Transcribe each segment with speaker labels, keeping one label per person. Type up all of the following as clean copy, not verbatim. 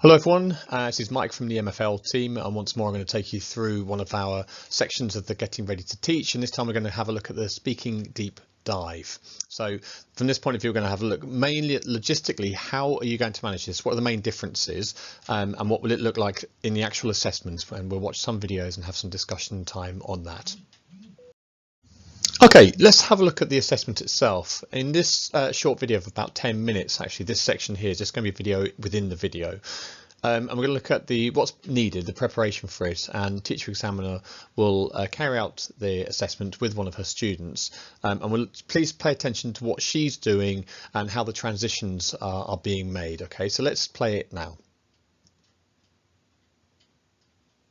Speaker 1: Hello everyone, this is Mike from the MFL team, and once more I'm going to take you through one of our sections of the Getting Ready to Teach, and this time we're going to have a look at the Speaking Deep Dive. So from this point of view, we're going to have a look mainly at logistically, how are you going to manage this? What are the main differences, and what will it look like in the actual assessments? And we'll watch some videos and have some discussion time on that. Okay, let's have a look at the assessment itself. In this short video of about 10 minutes, actually, this section here is just going to be a video within the video. And we're going to look at what's needed, the preparation for it, and the teacher examiner will carry out the assessment with one of her students. And please pay attention to what she's doing and how the transitions are being made. Okay, so let's play it now.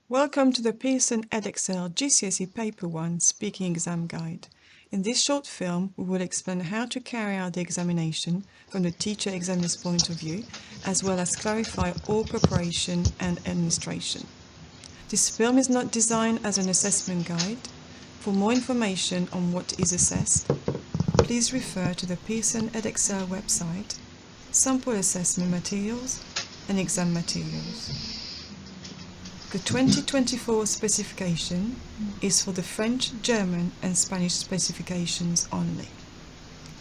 Speaker 2: Welcome to the Pearson Edexcel GCSE Paper 1 Speaking Exam Guide. In this short film, we will explain how to carry out the examination from the teacher examiner's point of view, as well as clarify all preparation and administration. This film is not designed as an assessment guide. For more information on what is assessed, please refer to the Pearson Edexcel website, sample assessment materials and exam materials. The 2024 specification is for the French, German and Spanish specifications only.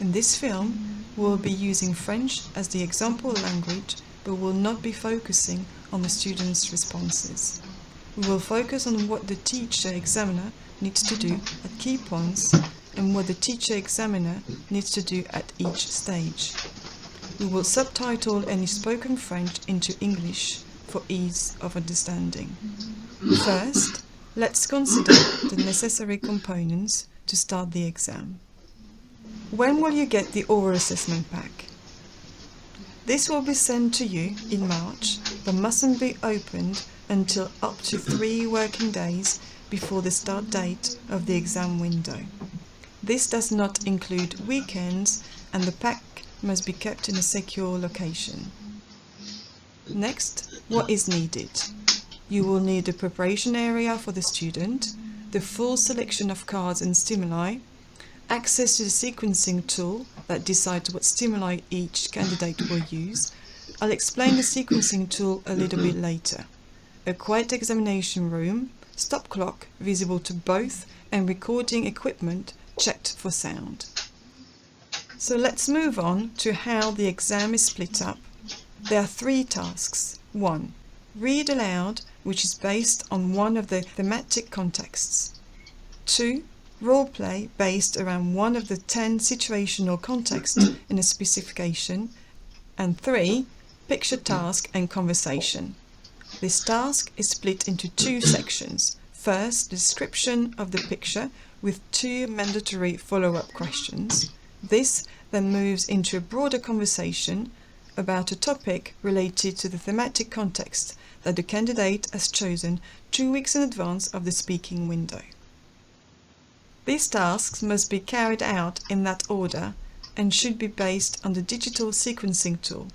Speaker 2: In this film, we will be using French as the example language, but will not be focusing on the students' responses. We will focus on what the teacher examiner needs to do at key points and what the teacher examiner needs to do at each stage. We will subtitle any spoken French into English for ease of understanding. First, let's consider the necessary components to start the exam. When will you get the oral assessment pack? This will be sent to you in March, but mustn't be opened until up to 3 working days before the start date of the exam window. This does not include weekends, and the pack must be kept in a secure location. Next, what is needed? You will need the preparation area for the student, the full selection of cards and stimuli, access to the sequencing tool that decides what stimuli each candidate will use. I'll explain the sequencing tool a little bit later. A quiet examination room, stop clock visible to both, and recording equipment checked for sound. So let's move on to how the exam is split up. There are 3 tasks. 1. Read aloud, which is based on one of the thematic contexts. 2. Role play based around one of the 10 situational contexts in a specification. And 3. Picture task and conversation. This task is split into 2 sections. First, the description of the picture with 2 mandatory follow-up questions. This then moves into a broader conversation about a topic related to the thematic context that the candidate has chosen 2 weeks in advance of the speaking window. These tasks must be carried out in that order and should be based on the digital sequencing tool.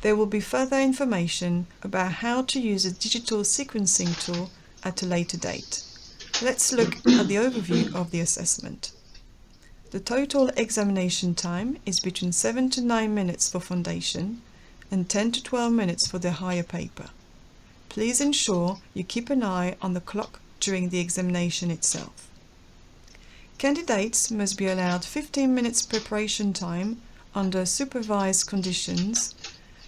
Speaker 2: There will be further information about how to use a digital sequencing tool at a later date. Let's look at the overview of the assessment. The total examination time is between 7 to 9 minutes for foundation and 10 to 12 minutes for the higher paper. Please ensure you keep an eye on the clock during the examination itself. Candidates must be allowed 15 minutes preparation time under supervised conditions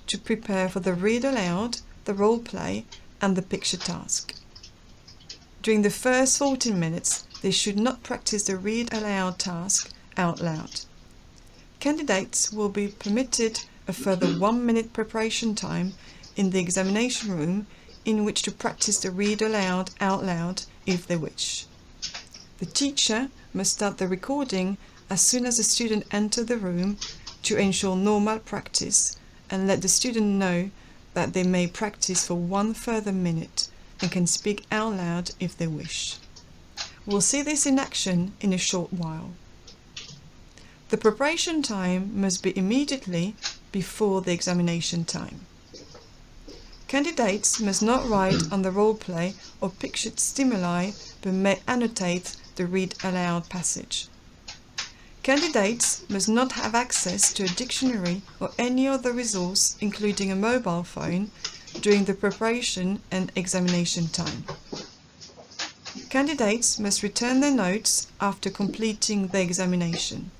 Speaker 2: to prepare for the read aloud, the role play and the picture task. During the first 14 minutes, they should not practice the read aloud task out loud. Candidates will be permitted a further 1 minute preparation time in the examination room in which to practice the read aloud out loud if they wish. The teacher must start the recording as soon as the student enters the room to ensure normal practice and let the student know that they may practice for 1 further minute and can speak out loud if they wish. We'll see this in action in a short while. The preparation time must be immediately before the examination time. Candidates must not write on the role play or pictured stimuli, but may annotate the read aloud passage. Candidates must not have access to a dictionary or any other resource, including a mobile phone, during the preparation and examination time. Candidates must return their notes after completing the examination.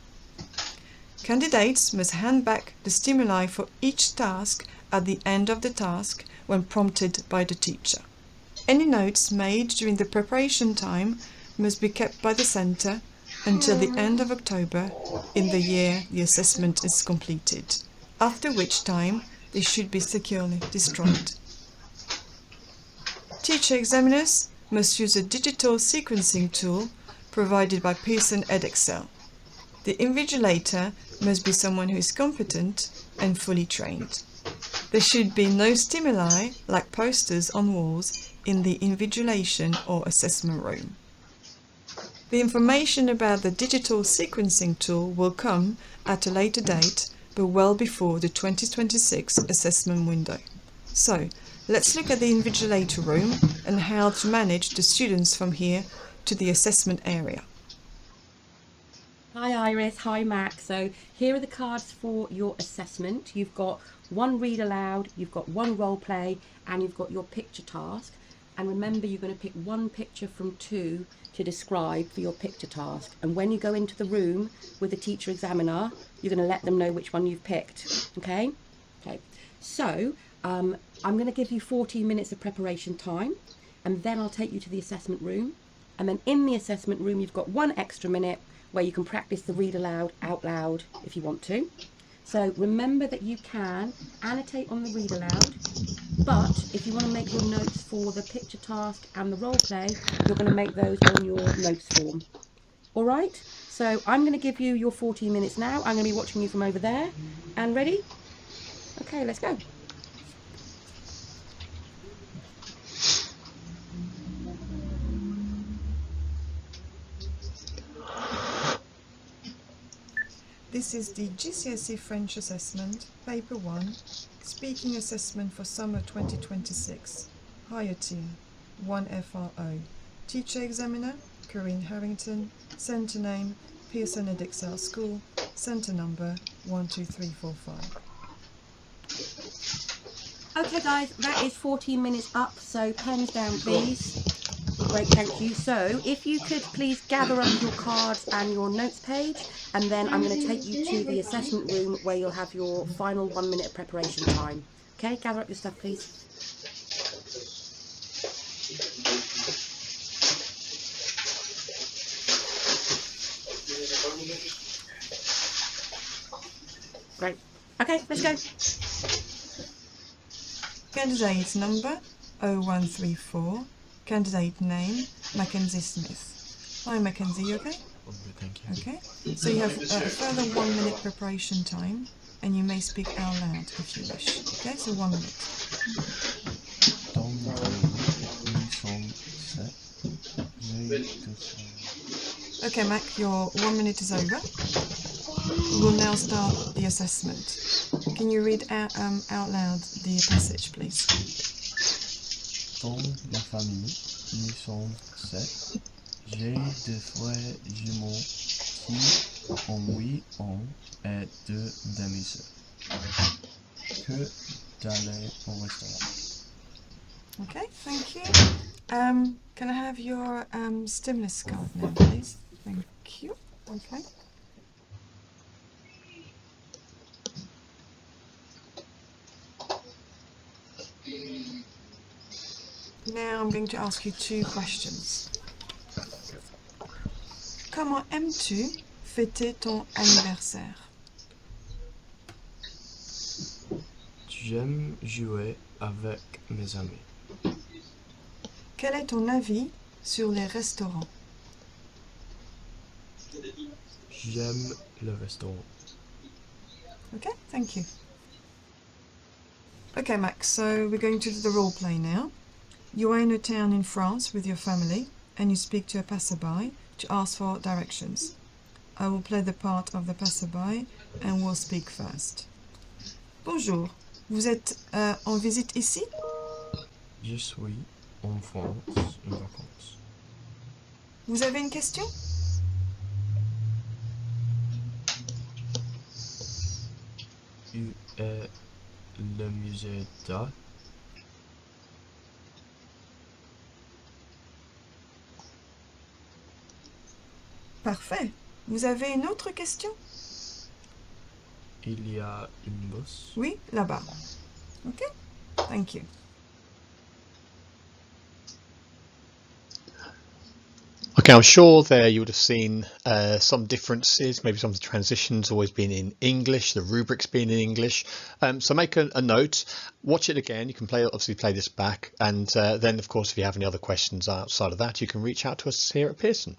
Speaker 2: Candidates must hand back the stimuli for each task at the end of the task when prompted by the teacher. Any notes made during the preparation time must be kept by the centre until the end of October in the year the assessment is completed, after which time they should be securely destroyed. Teacher examiners must use a digital sequencing tool provided by Pearson Edexcel. The invigilator must be someone who is competent and fully trained. There should be no stimuli like posters on walls in the invigilation or assessment room. The information about the digital sequencing tool will come at a later date, but well before the 2026 assessment window. So, let's look at the invigilator room and how to manage the students from here to the assessment area.
Speaker 3: Hi Iris, hi Mac. So here are the cards for your assessment. You've got one read aloud, you've got one role play, and you've got your picture task. And remember, you're going to pick one picture from two to describe for your picture task. And when you go into the room with the teacher examiner, you're going to let them know which one you've picked. Okay? Okay. So I'm going to give you 14 minutes of preparation time, and then I'll take you to the assessment room. And then in the assessment room, you've got 1 extra minute where you can practice the read aloud out loud if you want to. So remember that you can annotate on the read aloud, but if you want to make your notes for the picture task and the role play, you're going to make those on your notes form. All right? So I'm going to give you your 14 minutes now. I'm going to be watching you from over there. And ready? Okay, let's go.
Speaker 2: This is the GCSE French Assessment, Paper 1, Speaking Assessment for Summer 2026, Higher Tier, 1 FRO. Teacher Examiner, Corinne Harrington. Centre name, Pearson Edexcel School. Centre number, 12345.
Speaker 3: Okay guys, that is 14 minutes up, so pens down please. Great, thank you. So if you could please gather up your cards and your notes page, and then I'm going to take you to the assessment room where you'll have your final 1 minute of preparation time. Okay, gather up your stuff please. Great. Okay, let's go.
Speaker 2: Candidate number 0134. Candidate name, Mackenzie Smith. Hi Mackenzie, you okay?
Speaker 4: Okay, thank you.
Speaker 2: Okay, so you have a further 1 minute preparation time, and you may speak out loud if you wish. Okay, so 1 minute. Okay Mac, your 1 minute is over. We will now start the assessment. Can you read out loud the passage, please?
Speaker 4: Dans ma famille, nous sommes 7. J'ai 2 frères jumeaux qui ont 8 ans et 2 demi-sœurs. Que d'aller au restaurant.
Speaker 2: Okay, thank you. Can I have your stimulus card now, please? Thank you. Okay. Now I'm going to ask you 2 questions. Comment aimes-tu fêter ton anniversaire?
Speaker 4: J'aime jouer avec mes amis.
Speaker 2: Quel est ton avis sur les restaurants?
Speaker 4: J'aime le restaurant.
Speaker 2: Okay, thank you. Okay, Max, so we're going to do the role play now. You are in a town in France with your family and you speak to a passerby to ask for directions. I will play the part of the passerby and will speak first. Bonjour, vous êtes en visite ici?
Speaker 4: Je suis en France en vacances.
Speaker 2: Vous avez une question?
Speaker 4: Où est le musée d'art?
Speaker 2: Parfait. Vous avez une autre question?
Speaker 4: Il y a une bosse.
Speaker 2: Oui, là-bas. Okay, thank you.
Speaker 1: Okay, I'm sure there you would have seen some differences, maybe some of the transitions always being in English, the rubrics being in English. So make a note, watch it again. You can obviously play this back, and then of course if you have any other questions outside of that, you can reach out to us here at Pearson.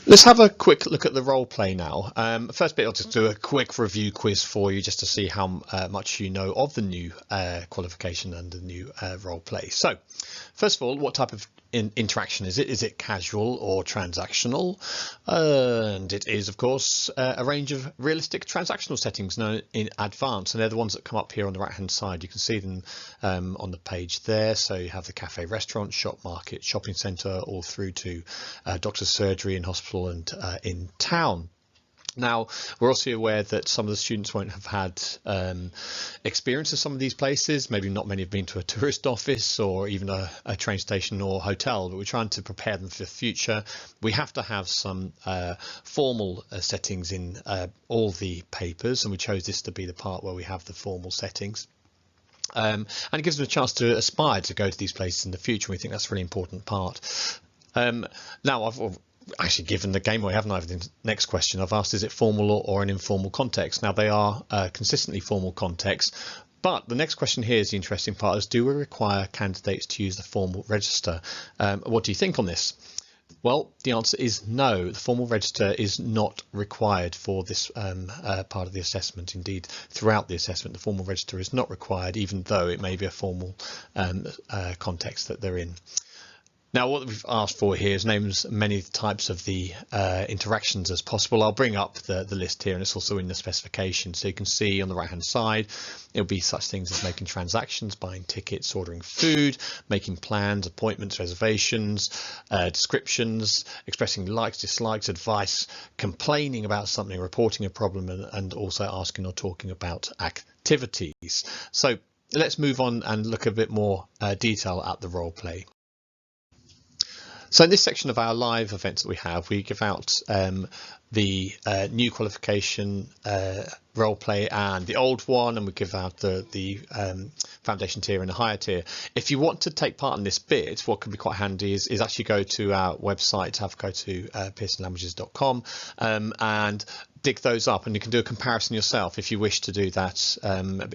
Speaker 1: Let's have a quick look at the role play now. First bit, I'll just do a quick review quiz for you just to see how much you know of the new qualification and the new role play. So first of all, what type of interaction is it? Is it casual or transactional? And it is, of course, a range of realistic transactional settings known in advance, and they're the ones that come up here on the right hand side. You can see them on the page there. So you have the cafe, restaurant, shop, market, shopping centre, all through to doctor's surgery and hospital and in town. Now, we're also aware that some of the students won't have had experience of some of these places. Maybe not many have been to a tourist office or even a train station or hotel, but we're trying to prepare them for the future. We have to have some formal settings in all the papers, and we chose this to be the part where we have the formal settings. And it gives them a chance to aspire to go to these places in the future. We think that's a really important part. Now, I've actually given the game away, haven't I? The next question I've asked, is it formal or an informal context? Now, they are consistently formal contexts, but the next question here is the interesting part, is do we require candidates to use the formal register? What do you think on this? Well, the answer is no. The formal register is not required for this part of the assessment. Indeed, throughout the assessment, the formal register is not required, even though it may be a formal context that they're in. Now, what we've asked for here is name as many types of the interactions as possible. I'll bring up the list here, and it's also in the specification. So you can see on the right hand side, it'll be such things as making transactions, buying tickets, ordering food, making plans, appointments, reservations, descriptions, expressing likes, dislikes, advice, complaining about something, reporting a problem, and also asking or talking about activities. So let's move on and look a bit more detail at the role play. So in this section of our live events that we have, we give out the new qualification role play and the old one, and we give out the foundation tier and the higher tier. If you want to take part in this bit, what can be quite handy is actually go to our website, go to pearsonlanguages.com and dig those up, and you can do a comparison yourself if you wish to do that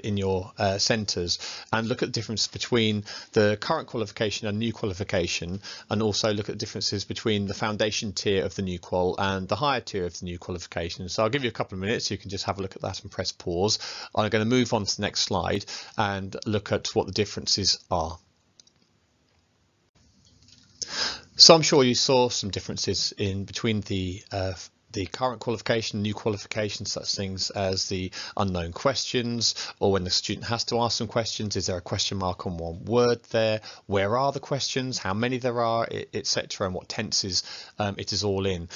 Speaker 1: in your centres, and look at the difference between the current qualification and new qualification, and also look at the differences between the foundation tier of the new qual and the higher tier of the new qualification. So I'll give you a couple of minutes, you can just have a look at that and press pause. I'm going to move on to the next slide and look at what the differences are. So I'm sure you saw some differences in between the current qualification, new qualification, such things as the unknown questions, or when the student has to ask some questions, is there a question mark on one word there? Where are the questions? How many there are, etc., and what tenses it is all in.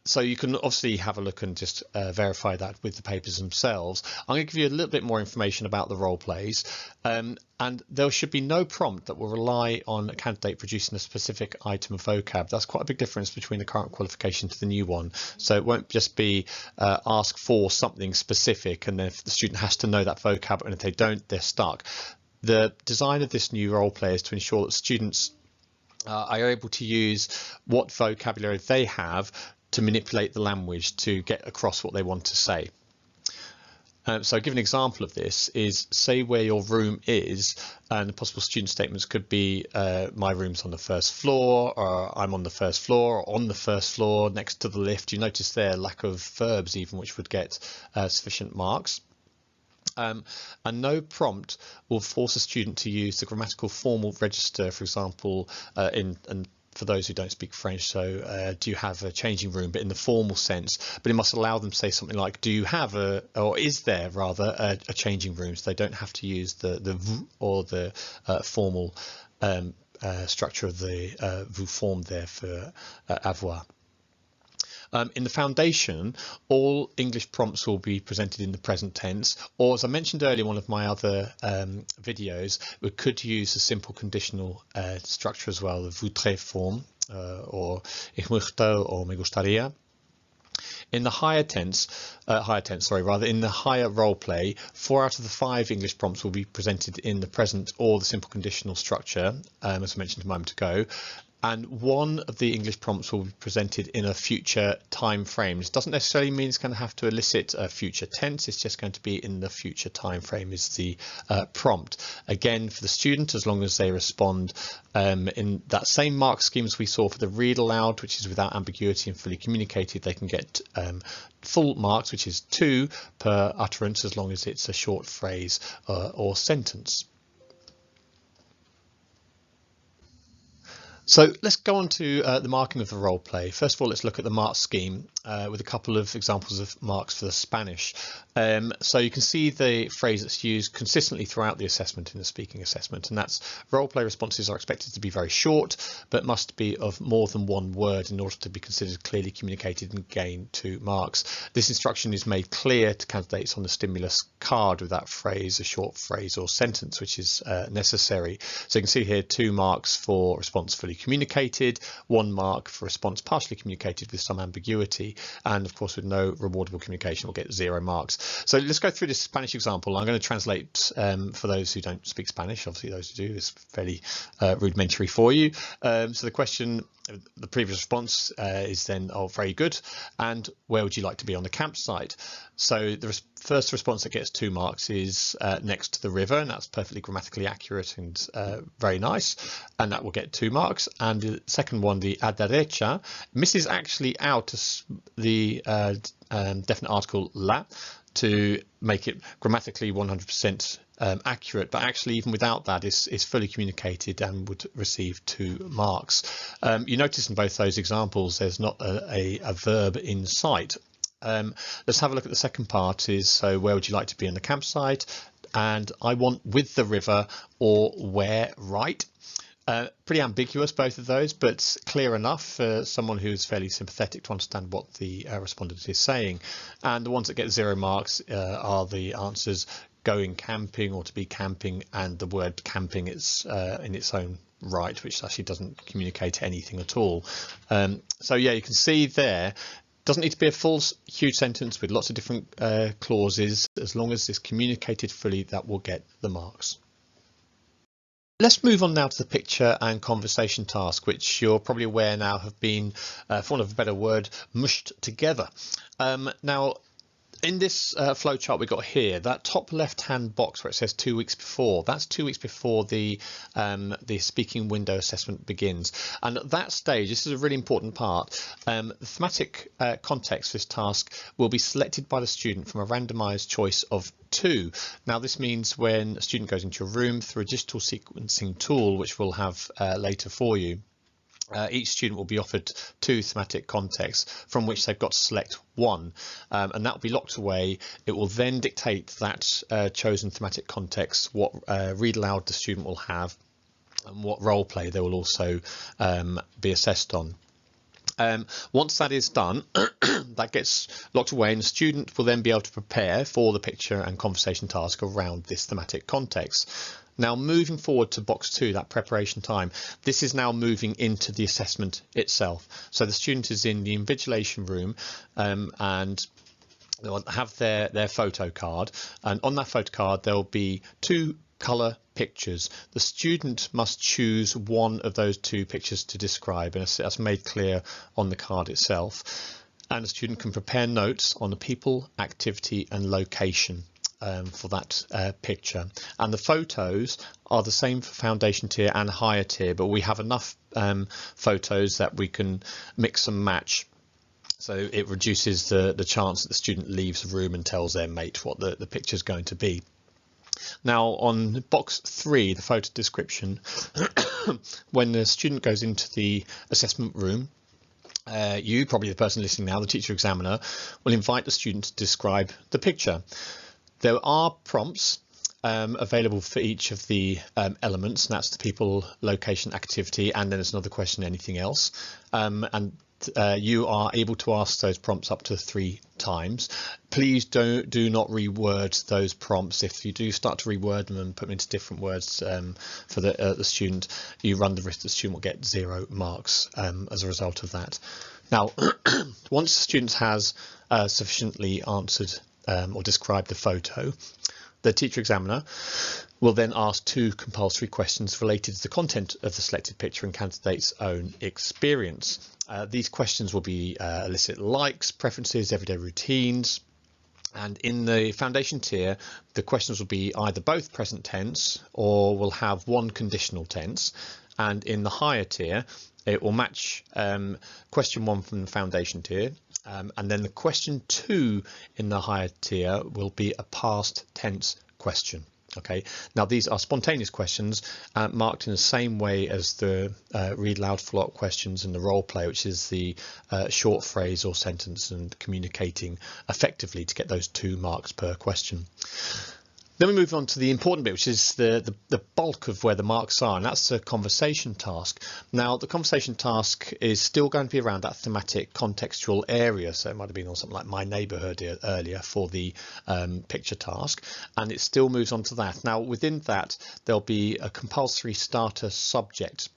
Speaker 1: So you can obviously have a look and just verify that with the papers themselves. I'm going to give you a little bit more information about the role plays. And there should be no prompt that will rely on a candidate producing a specific item of vocab. That's quite a big difference between the current qualification to the new one. So it won't just be ask for something specific, and then if the student has to know that vocab, and if they don't, they're stuck. The design of this new role play is to ensure that students are able to use what vocabulary they have to manipulate the language to get across what they want to say. So I'll give an example of this is, say where your room is, and the possible student statements could be my room's on the first floor, or I'm on the first floor, or on the first floor next to the lift. You notice there lack of verbs even, which would get sufficient marks. And no prompt will force a student to use the grammatical formal register, for example, for those who don't speak French, so do you have a changing room, but in the formal sense, but it must allow them to say something like, do you have or is there rather a changing room, so they don't have to use the vous or the formal structure of the vous form there for avoir. In the foundation, all English prompts will be presented in the present tense, or as I mentioned earlier in one of my other videos, we could use a simple conditional structure as well, the voudrais form, or ich möchte or me gustaría. In the higher tense, in the higher role play, 4 out of the 5 English prompts will be presented in the present or the simple conditional structure, as I mentioned a moment ago. And 1 of the English prompts will be presented in a future time frame. This doesn't necessarily mean it's going to have to elicit a future tense. It's just going to be in the future time frame is the prompt. Again, for the student, as long as they respond in that same mark scheme as we saw for the read aloud, which is without ambiguity and fully communicated, they can get full marks, which is 2 per utterance, as long as it's a short phrase or sentence. So let's go on to the marking of the role play. First of all, let's look at the mark scheme with a couple of examples of marks for the Spanish. So you can see the phrase that's used consistently throughout the assessment in the speaking assessment, and that's role play responses are expected to be very short, but must be of more than 1 word in order to be considered clearly communicated and gain 2 marks. This instruction is made clear to candidates on the stimulus card with that phrase, a short phrase or sentence, which is necessary. So you can see here 2 marks for response fully communicated, 1 mark for response partially communicated with some ambiguity, and of course with no rewardable communication we'll get 0 marks. So let's go through this Spanish example. I'm going to translate for those who don't speak Spanish. Obviously those who do is fairly rudimentary for you. So the question, the previous response is then, oh, very good, and where would you like to be on the campsite? So the first response that gets 2 marks is next to the river, and that's perfectly grammatically accurate and very nice, and that will get 2 marks. And the second one, the a derecha, misses actually out the definite article la to make it grammatically 100% accurate, but actually even without that is fully communicated and would receive 2 marks. You notice in both those examples there's not a verb in sight. Let's have a look at the second part. Is so where would you like to be on the campsite, and I want with the river or where, right? Pretty ambiguous, both of those, but clear enough for someone who's fairly sympathetic to understand what the respondent is saying. And the ones that get 0 marks are the answers going camping or to be camping, and the word camping is in its own right, which actually doesn't communicate anything at all. So yeah, you can see there, doesn't need to be a full huge sentence with lots of different clauses. As long as it's communicated fully, that will get the marks. Let's move on now to the picture and conversation task, which you're probably aware now have been, for want of a better word, mushed together. Now, in this flowchart we got here, that top left-hand box where it says 2 weeks before, that's 2 weeks before the speaking window assessment begins. And at that stage, this is a really important part, the thematic context for this task will be selected by the student from a randomized choice of 2. Now this means when a student goes into a room through a digital sequencing tool, which we'll have later for you, each student will be offered 2 thematic contexts from which they've got to select 1, and that will be locked away. It will then dictate that chosen thematic context, what read aloud the student will have, and what role play they will also be assessed on. Once that is done, that gets locked away, and the student will then be able to prepare for the picture and conversation task around this thematic context. Now moving forward to box 2, that preparation time, this is now moving into the assessment itself. So the student is in the invigilation room and they'll have their photo card, and on that photo card there will be 2 colour pictures. The student must choose one of those 2 pictures to describe, and that's made clear on the card itself. And the student can prepare notes on the people, activity and location for that picture. And the photos are the same for foundation tier and higher tier, but we have enough photos that we can mix and match. So it reduces the chance that the student leaves the room and tells their mate what the picture is going to be. Now on box 3, the photo description, when the student goes into the assessment room, you, probably the person listening now, the teacher examiner, will invite the student to describe the picture. There are prompts available for each of the elements, and that's the people, location, activity, and then there's another question, anything else. You are able to ask those prompts up to 3 times. Please do not reword those prompts. If you do start to reword them and put them into different words for the student, you run the risk the student will get 0 marks as a result of that. Now, once the student has sufficiently answered or described the photo, the teacher examiner will then ask 2 compulsory questions related to the content of the selected picture and candidate's own experience. These questions will be elicit likes, preferences, everyday routines, and in the foundation tier the questions will be either both present tense or will have one conditional tense, and in the higher tier it will match question 1 from the foundation tier, and then the question 2 in the higher tier will be a past tense question. Okay, now these are spontaneous questions marked in the same way as the read aloud follow-up questions and the role play, which is the short phrase or sentence and communicating effectively to get those 2 marks per question. Then we move on to the important bit, which is the bulk of where the marks are, and that's the conversation task. Now, the conversation task is still going to be around that thematic contextual area, so it might have been on something like my neighbourhood earlier for the picture task, and it still moves on to that. Now, within that, there'll be a compulsory starter subject.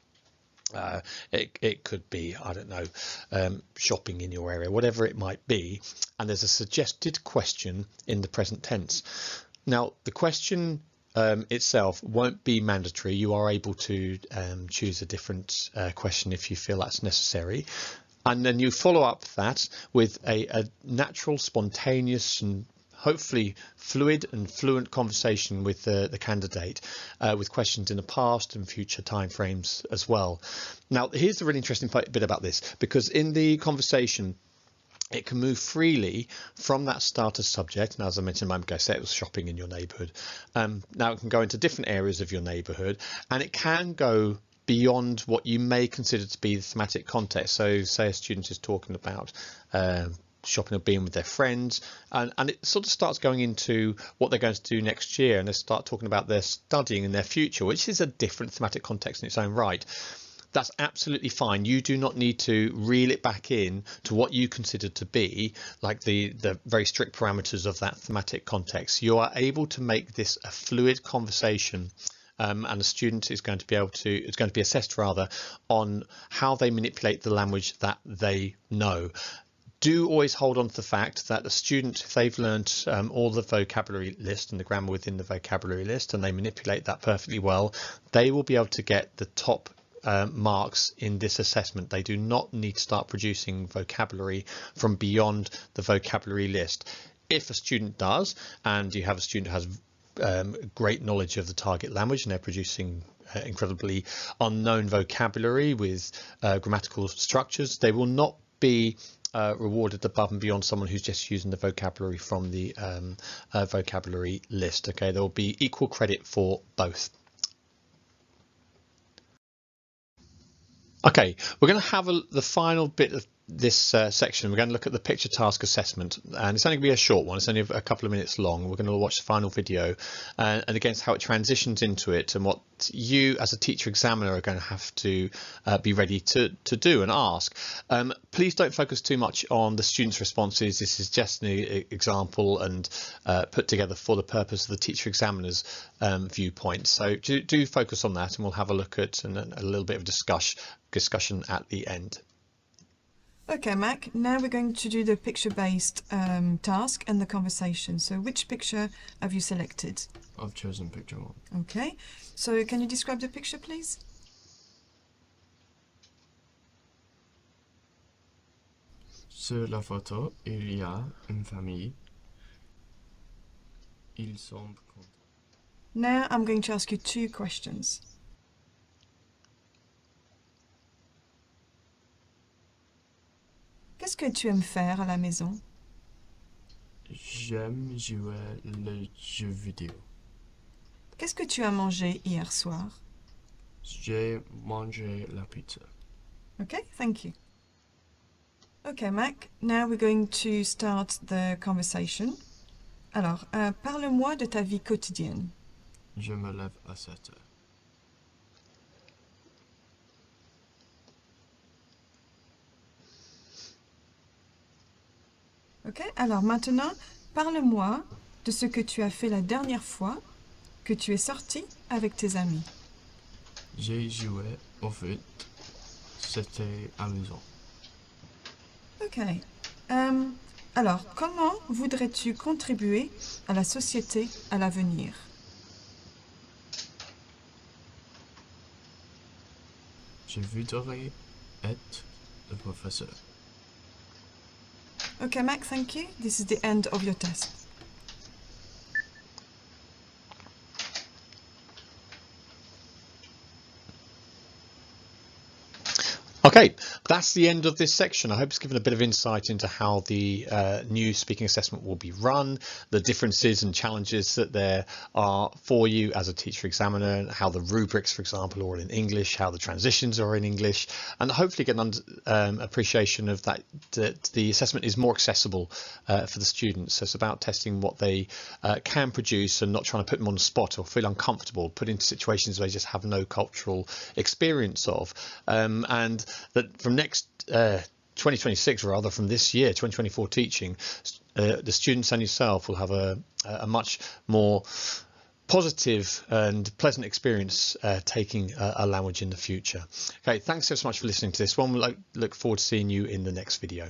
Speaker 1: It could be, I don't know, shopping in your area, whatever it might be, and there's a suggested question in the present tense. Now, the question itself won't be mandatory. You are able to choose a different question if you feel that's necessary. And then you follow up that with a natural, spontaneous and hopefully fluid and fluent conversation with the candidate with questions in the past and future timeframes as well. Now, here's the really interesting bit about this, because in the conversation, it can move freely from that starter subject. And as I mentioned a moment ago, say it was shopping in your neighbourhood. Now it can go into different areas of your neighbourhood, and it can go beyond what you may consider to be the thematic context. So say a student is talking about shopping or being with their friends, and it sort of starts going into what they're going to do next year, and they start talking about their studying and their future, which is a different thematic context in its own right. That's absolutely fine. You do not need to reel it back in to what you consider to be like the very strict parameters of that thematic context. You are able to make this a fluid conversation, and the student is going to be able to, it's going to be assessed rather on how they manipulate the language that they know. Do always hold on to the fact that a student, if they've learnt all the vocabulary list and the grammar within the vocabulary list, and they manipulate that perfectly well, they will be able to get the top marks in this assessment. They do not need to start producing vocabulary from beyond the vocabulary list. If a student does, and you have a student who has great knowledge of the target language and they're producing incredibly unknown vocabulary with grammatical structures, they will not be rewarded above and beyond someone who's just using the vocabulary from the vocabulary list. Okay, there will be equal credit for both. Okay, we're going to have the final bit of this section. We're going to look at the picture task assessment, and it's only going to be a short one. It's only a couple of minutes long. We're going to watch the final video and against how it transitions into it and what you as a teacher examiner are going to have to be ready to do and ask. Please don't focus too much on the students' responses. This is just an example and put together for the purpose of the teacher examiner's viewpoint. So do focus on that, and we'll have a look at and a little bit of discussion at the end.
Speaker 2: Okay, Mac, now we're going to do the picture-based task and the conversation. So which picture have you selected?
Speaker 4: I've chosen picture 1.
Speaker 2: Okay, so can you describe the picture, please?
Speaker 4: Sur la photo, il y a une famille. Ils semblent contents.
Speaker 2: Now I'm going to ask you 2 questions. Qu'est-ce que tu aimes faire à la maison?
Speaker 4: J'aime jouer les jeux vidéo.
Speaker 2: Qu'est-ce que tu as mangé hier soir?
Speaker 4: J'ai mangé la pizza.
Speaker 2: Okay, thank you. Okay, Mac, now we're going to start the conversation. Alors, parle-moi de ta vie quotidienne.
Speaker 4: Je me lève à 7 heures.
Speaker 2: Ok, alors maintenant, parle-moi de ce que tu as fait la dernière fois que tu es sorti avec tes amis.
Speaker 4: J'ai joué au foot. C'était amusant.
Speaker 2: Ok. Euh, alors, comment voudrais-tu contribuer à la société à l'avenir?
Speaker 4: Je voudrais être le professeur.
Speaker 2: Okay, Mac, thank you. This is the end of your test.
Speaker 1: Okay, that's the end of this section. I hope it's given a bit of insight into how the new speaking assessment will be run, the differences and challenges that there are for you as a teacher examiner, how the rubrics, for example, are all in English, how the transitions are in English, and hopefully get an appreciation of that the assessment is more accessible for the students. So it's about testing what they can produce and not trying to put them on the spot or feel uncomfortable, put into situations they just have no cultural experience of, and that from next 2026, or rather from this year 2024 teaching, the students and yourself will have a much more positive and pleasant experience taking a language in the future. Okay, thanks so much for listening to this one. We'll look forward to seeing you in the next video.